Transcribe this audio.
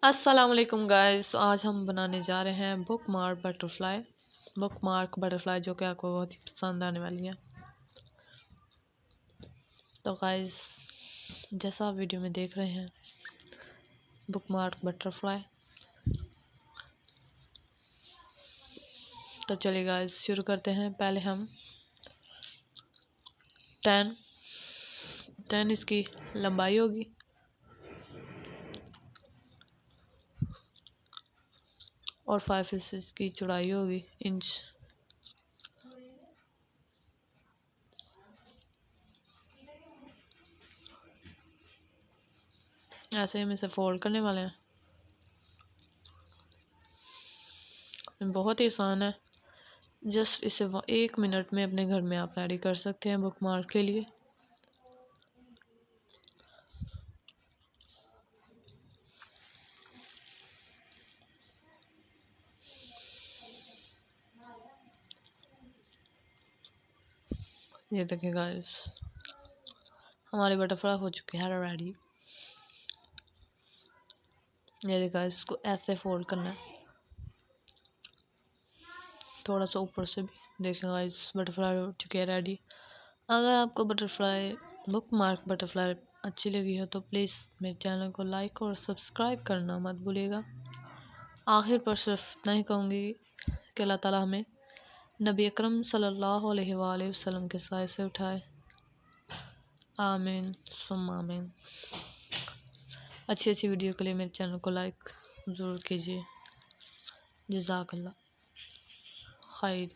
अस्सलामुअलैकुम गाइस। आज हम बनाने जा रहे हैं बुक मार्क बटरफ्लाई जो कि आपको बहुत ही पसंद आने वाली है। तो गाइस, जैसा आप वीडियो में देख रहे हैं, बुक मार्क बटरफ्लाई। तो चलिए गाइस शुरू करते हैं। पहले हम 10 इसकी लंबाई होगी और 5 इसकी चौड़ाई होगी, इंच। ऐसे हम इसे फोल्ड करने वाले हैं। बहुत ही आसान है, जस्ट इसे 1 मिनट में अपने घर में आप रेडी कर सकते हैं बुक मार्क के लिए। ये देखिए गाइस, हमारी बटरफ्लाई हो चुकी है रेडी। ये देखिए गाइस, इसको ऐसे फोल्ड करना है, थोड़ा सा ऊपर से भी। देखिए गाइस, बटरफ्लाई हो चुकी है रेडी। अगर आपको बुक मार्क बटरफ्लाई अच्छी लगी हो तो प्लीज़ मेरे चैनल को लाइक और सब्सक्राइब करना मत भूलिएगा। आखिर पर सिर्फ इतना ही कहूँगी कि अल्लाह ताला हमें नबी अकरम सल्लल्लाहु अलैहि वसल्लम के साय से उठाए। आमीन सुम्मा आमीन। अच्छी वीडियो के लिए मेरे चैनल को लाइक ज़रूर कीजिए। जज़ाकल्लाह खैर।